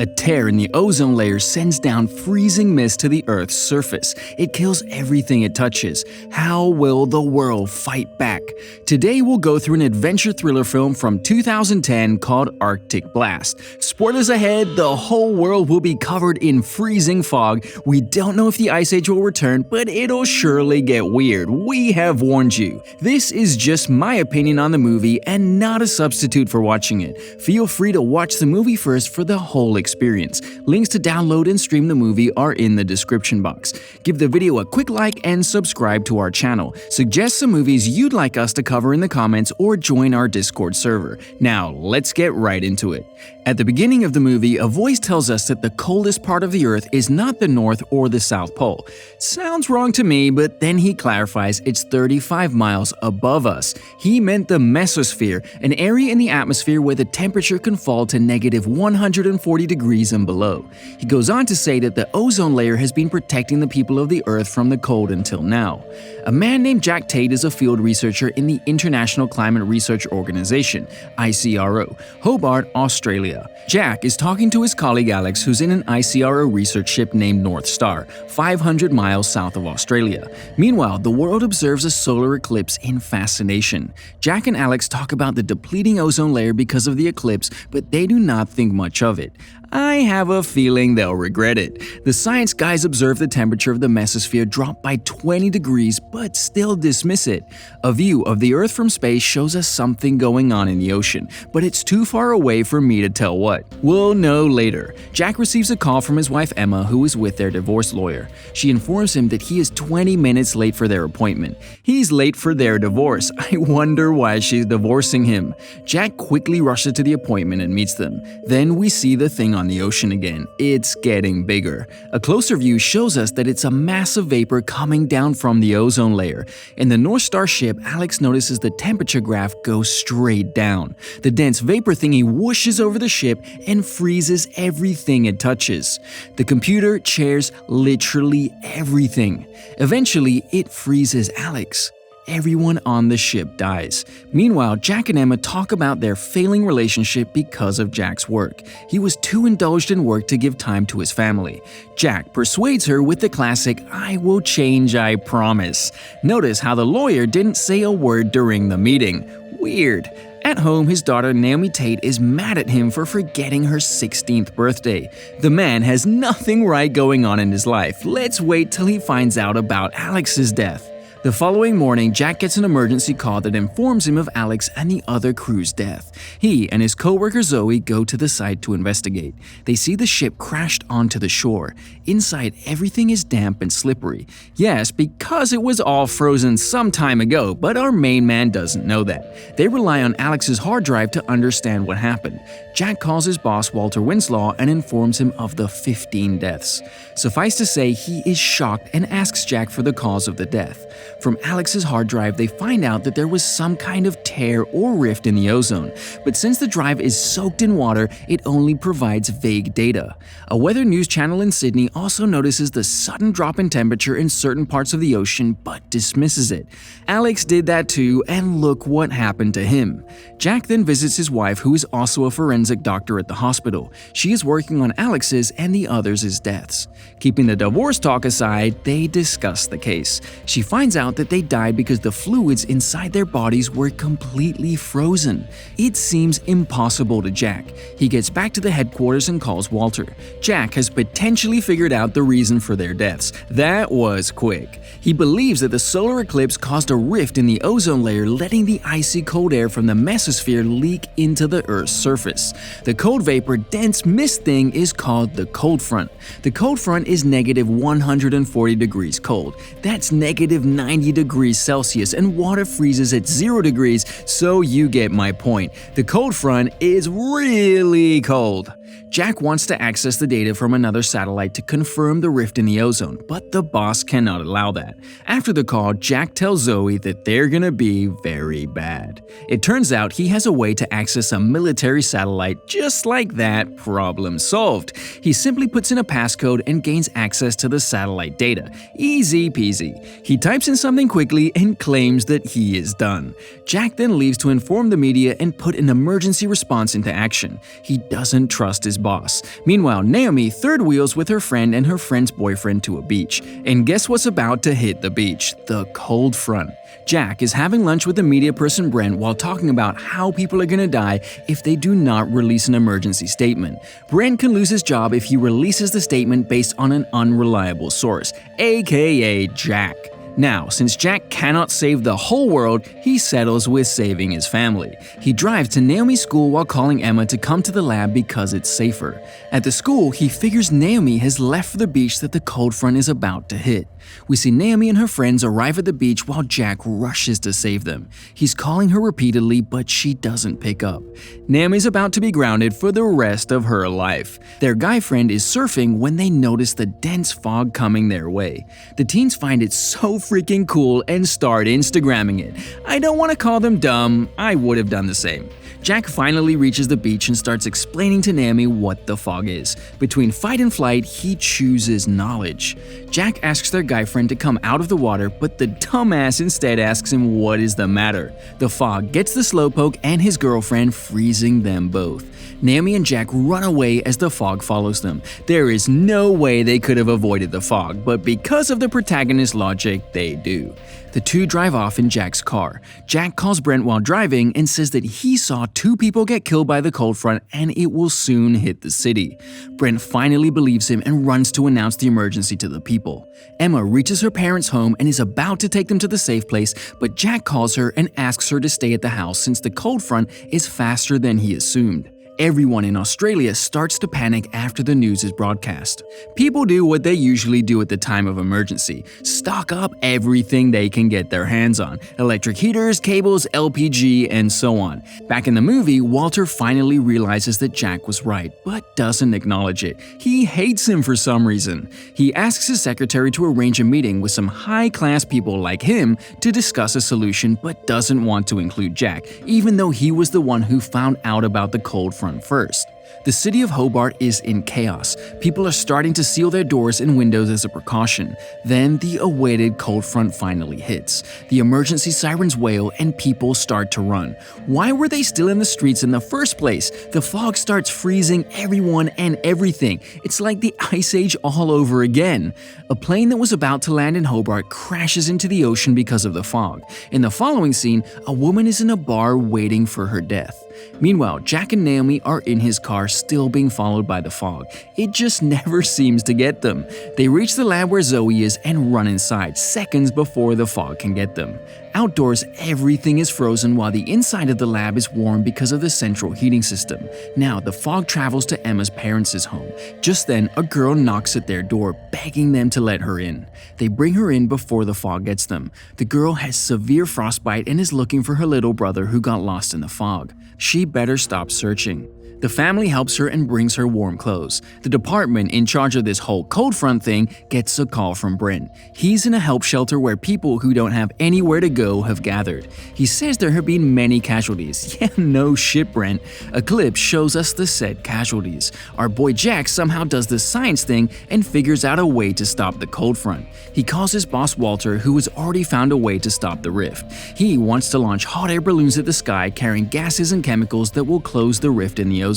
A tear in the ozone layer sends down freezing mist to the Earth's surface. It kills everything it touches. How will the world fight back? Today we'll go through an adventure thriller film from 2010 called Arctic Blast. Spoilers ahead, the whole world will be covered in freezing fog. We don't know if the Ice Age will return, but it'll surely get weird. We have warned you. This is just my opinion on the movie and not a substitute for watching it. Feel free to watch the movie first for the whole experience. Links to download and stream the movie are in the description box. Give the video a quick like and subscribe to our channel. Suggest some movies you'd like us to cover in the comments or join our Discord server. Now, let's get right into it. At the beginning of the movie, a voice tells us that the coldest part of the Earth is not the North or the South Pole. Sounds wrong to me, but then he clarifies it's 35 miles above us. He meant the mesosphere, an area in the atmosphere where the temperature can fall to negative 140 degrees and below. He goes on to say that the ozone layer has been protecting the people of the Earth from the cold until now. A man named Jack Tate is a field researcher in the International Climate Research Organization, ICRO, Hobart, Australia. Jack is talking to his colleague Alex, who's in an ICRO research ship named North Star, 500 miles south of Australia. Meanwhile, the world observes a solar eclipse in fascination. Jack and Alex talk about the depleting ozone layer because of the eclipse, but they do not think much of it. I have a feeling they'll regret it. The science guys observe the temperature of the mesosphere drop by 20 degrees but still dismiss it. A view of the Earth from space shows us something going on in the ocean, but it's too far away for me to tell what. We'll know later. Jack receives a call from his wife Emma, who is with their divorce lawyer. She informs him that he is 20 minutes late for their appointment. He's late for their divorce. I wonder why she's divorcing him. Jack quickly rushes to the appointment and meets them. Then we see the thing on the ocean again. It's getting bigger. A closer view shows us that it's a massive vapor coming down from the ozone layer. In the North Star ship, Alex notices the temperature graph goes straight down. The dense vapor thingy whooshes over the ship and freezes everything it touches. The computer, chairs, literally everything. Eventually, it freezes Alex. Everyone on the ship dies. Meanwhile, Jack and Emma talk about their failing relationship because of Jack's work. He was too indulged in work to give time to his family. Jack persuades her with the classic, "I will change, I promise." Notice how the lawyer didn't say a word during the meeting. Weird. At home, his daughter Naomi Tate is mad at him for forgetting her 16th birthday. The man has nothing right going on in his life. Let's wait till he finds out about Alex's death. The following morning, Jack gets an emergency call that informs him of Alex and the other crew's death. He and his co-worker Zoe go to the site to investigate. They see the ship crashed onto the shore. Inside, everything is damp and slippery. Yes, because it was all frozen some time ago, but our main man doesn't know that. They rely on Alex's hard drive to understand what happened. Jack calls his boss Walter Winslow and informs him of the 15 deaths. Suffice to say, he is shocked and asks Jack for the cause of the death. From Alex's hard drive, they find out that there was some kind of tear or rift in the ozone, but since the drive is soaked in water, it only provides vague data. A weather news channel in Sydney also notices the sudden drop in temperature in certain parts of the ocean but dismisses it. Alex did that too, and look what happened to him. Jack then visits his wife, who is also a forensic doctor at the hospital. She is working on Alex's and the others' deaths. Keeping the divorce talk aside, they discuss the case. She finds out that they died because the fluids inside their bodies were completely frozen. It seems impossible to Jack. He gets back to the headquarters and calls Walter. Jack has potentially figured out the reason for their deaths. That was quick. He believes that the solar eclipse caused a rift in the ozone layer, letting the icy cold air from the mesosphere leak into the Earth's surface. The cold vapor dense mist thing is called the cold front. The cold front is negative 140 degrees cold. That's negative 90 degrees Celsius, and water freezes at 0 degrees, so you get my point. The cold front is really cold. Jack wants to access the data from another satellite to confirm the rift in the ozone, but the boss cannot allow that. After the call, Jack tells Zoe that they're gonna be very bad. It turns out he has a way to access a military satellite. Just like that, problem solved. He simply puts in a passcode and gains access to the satellite data. Easy peasy. He types in something quickly and claims that he is done. Jack then leaves to inform the media and put an emergency response into action. He doesn't trust his boss. Meanwhile, Naomi third wheels with her friend and her friend's boyfriend to a beach. And guess what's about to hit the beach? The cold front. Jack is having lunch with the media person Brent while talking about how people are gonna die if they do not release an emergency statement. Brent can lose his job if he releases the statement based on an unreliable source, aka Jack. Now, since Jack cannot save the whole world, he settles with saving his family. He drives to Naomi's school while calling Emma to come to the lab because it's safer. At the school, he figures Naomi has left for the beach that the cold front is about to hit. We see Naomi and her friends arrive at the beach while Jack rushes to save them. He's calling her repeatedly, but she doesn't pick up. Naomi's about to be grounded for the rest of her life. Their guy friend is surfing when they notice the dense fog coming their way. The teens find it so freaking cool and start Instagramming it. I don't want to call them dumb, I would have done the same. Jack finally reaches the beach and starts explaining to Naomi what the fog is. Between fight and flight, he chooses knowledge. Jack asks their guy friend to come out of the water, but the dumbass instead asks him what is the matter. The fog gets the slowpoke and his girlfriend, freezing them both. Naomi and Jack run away as the fog follows them. There is no way they could have avoided the fog, but because of the protagonist's logic, they do. The two drive off in Jack's car. Jack calls Brent while driving and says that he saw 2 people get killed by the cold front and it will soon hit the city. Brent finally believes him and runs to announce the emergency to the people. Emma reaches her parents' home and is about to take them to the safe place, but Jack calls her and asks her to stay at the house since the cold front is faster than he assumed. Everyone in Australia starts to panic after the news is broadcast. People do what they usually do at the time of emergency: stock up everything they can get their hands on: electric heaters, cables, LPG, and so on. Back in the movie, Walter finally realizes that Jack was right, but doesn't acknowledge it. He hates him for some reason. He asks his secretary to arrange a meeting with some high-class people like him to discuss a solution, but doesn't want to include Jack, even though he was the one who found out about the cold front first. The city of Hobart is in chaos. People are starting to seal their doors and windows as a precaution. Then the awaited cold front finally hits. The emergency sirens wail and people start to run. Why were they still in the streets in the first place? The fog starts freezing everyone and everything. It's like the Ice Age all over again. A plane that was about to land in Hobart crashes into the ocean because of the fog. In the following scene, a woman is in a bar waiting for her death. Meanwhile, Jack and Naomi are in his car, still being followed by the fog. It just never seems to get them. They reach the lab where Zoe is and run inside, seconds before the fog can get them. Outdoors, everything is frozen while the inside of the lab is warm because of the central heating system. Now, the fog travels to Emma's parents' home. Just then, a girl knocks at their door, begging them to let her in. They bring her in before the fog gets them. The girl has severe frostbite and is looking for her little brother who got lost in the fog. She better stop searching. The family helps her and brings her warm clothes. The department in charge of this whole cold front thing gets a call from Brent. He's in a help shelter where people who don't have anywhere to go have gathered. He says there have been many casualties. Yeah, no shit, Brent. A clip shows us the said casualties. Our boy Jack somehow does the science thing and figures out a way to stop the cold front. He calls his boss Walter, who has already found a way to stop the rift. He wants to launch hot air balloons at the sky carrying gases and chemicals that will close the rift in the ozone.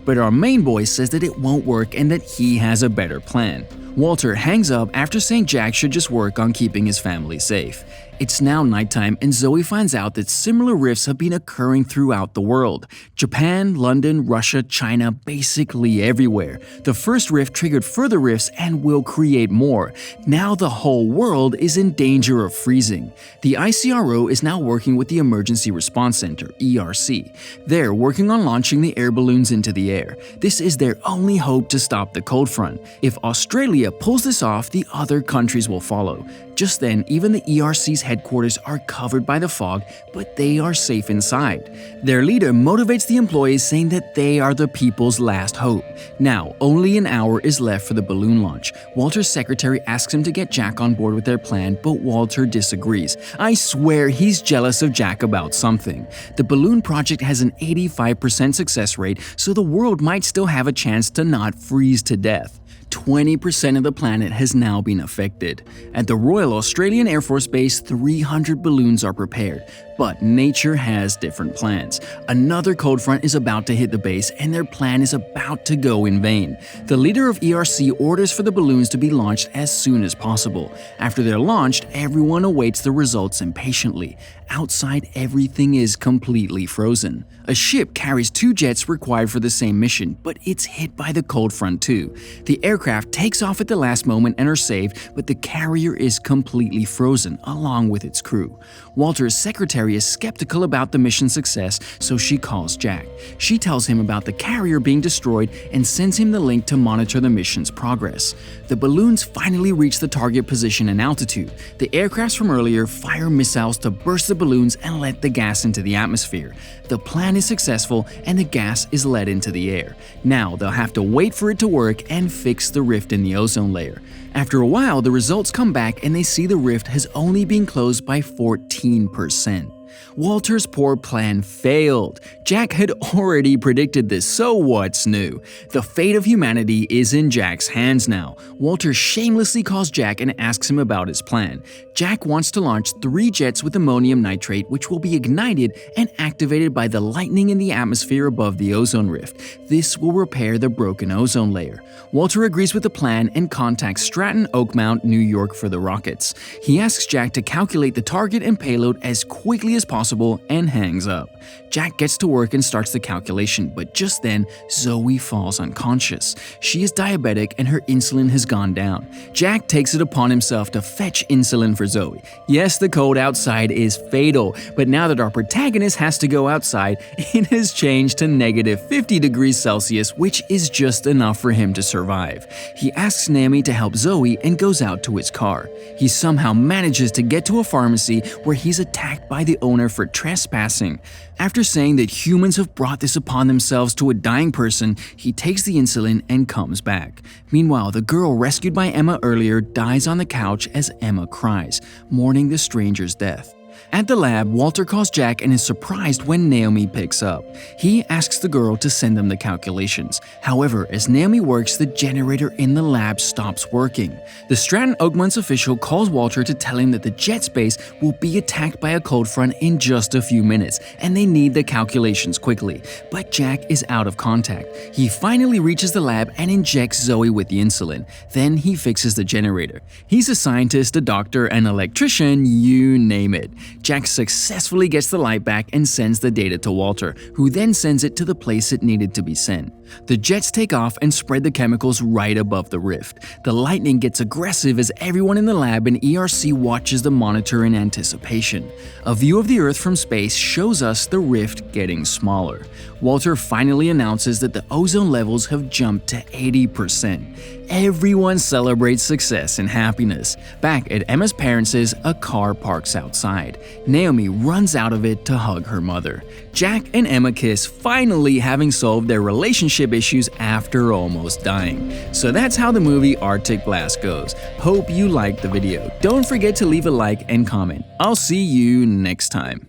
But our main boy says that it won't work and that he has a better plan. Walter hangs up after saying Jack should just work on keeping his family safe. It's now nighttime and Zoe finds out that similar rifts have been occurring throughout the world. Japan, London, Russia, China, basically everywhere. The first rift triggered further rifts and will create more. Now the whole world is in danger of freezing. The ICRO is now working with the Emergency Response Center, ERC. They're working on launching the air balloons into the air. This is their only hope to stop the cold front. If Australia pulls this off, the other countries will follow. Just then, even the ERC's headquarters are covered by the fog, but they are safe inside. Their leader motivates the employees, saying that they are the people's last hope. Now, only an hour is left for the balloon launch. Walter's secretary asks him to get Jack on board with their plan, but Walter disagrees. I swear he's jealous of Jack about something. The balloon project has an 85% success rate, so the world might still have a chance to not freeze to death. 20% of the planet has now been affected. At the Royal Australian Air Force Base, 300 balloons are prepared, but nature has different plans. Another cold front is about to hit the base, and their plan is about to go in vain. The leader of ERC orders for the balloons to be launched as soon as possible. After they're launched, everyone awaits the results impatiently. Outside, everything is completely frozen. A ship carries 2 jets required for the same mission, but it's hit by the cold front too. The aircraft takes off at the last moment and are saved, but the carrier is completely frozen, along with its crew. Walter's secretary is skeptical about the mission's success, so she calls Jack. She tells him about the carrier being destroyed and sends him the link to monitor the mission's progress. The balloons finally reach the target position and altitude. The aircrafts from earlier fire missiles to burst the balloons and let the gas into the atmosphere. The plan is successful and the gas is let into the air. Now they'll have to wait for it to work and fix the rift in the ozone layer. After a while, the results come back and they see the rift has only been closed by 14%. Walter's poor plan failed. Jack had already predicted this, so what's new? The fate of humanity is in Jack's hands now. Walter shamelessly calls Jack and asks him about his plan. Jack wants to launch 3 jets with ammonium nitrate, which will be ignited and activated by the lightning in the atmosphere above the ozone rift. This will repair the broken ozone layer. Walter agrees with the plan and contacts Stratton Oakmount, New York for the rockets. He asks Jack to calculate the target and payload as quickly as possible and hangs up. Jack gets to work and starts the calculation, but just then, Zoe falls unconscious. She is diabetic and her insulin has gone down. Jack takes it upon himself to fetch insulin for Zoe. Yes, the cold outside is fatal, but now that our protagonist has to go outside, it has changed to -50 degrees Celsius, which is just enough for him to survive. He asks Naomi to help Zoe and goes out to his car. He somehow manages to get to a pharmacy where he's attacked by the owner for trespassing. After saying that humans have brought this upon themselves to a dying person, he takes the insulin and comes back. Meanwhile, the girl rescued by Emma earlier dies on the couch as Emma cries, mourning the stranger's death. At the lab, Walter calls Jack and is surprised when Naomi picks up. He asks the girl to send them the calculations. However, as Naomi works, the generator in the lab stops working. The Stratton Oakmount official calls Walter to tell him that the jet space will be attacked by a cold front in just a few minutes, and they need the calculations quickly. But Jack is out of contact. He finally reaches the lab and injects Zoe with the insulin. Then he fixes the generator. He's a scientist, a doctor, an electrician, you name it. Jack successfully gets the light back and sends the data to Walter, who then sends it to the place it needed to be sent. The jets take off and spread the chemicals right above the rift. The lightning gets aggressive as everyone in the lab and ERC watches the monitor in anticipation. A view of the Earth from space shows us the rift getting smaller. Walter finally announces that the ozone levels have jumped to 80%. Everyone celebrates success and happiness. Back at Emma's parents', a car parks outside. Naomi runs out of it to hug her mother. Jack and Emma kiss, finally having solved their relationship issues after almost dying. So that's how the movie Arctic Blast goes. Hope you liked the video. Don't forget to leave a like and comment. I'll see you next time.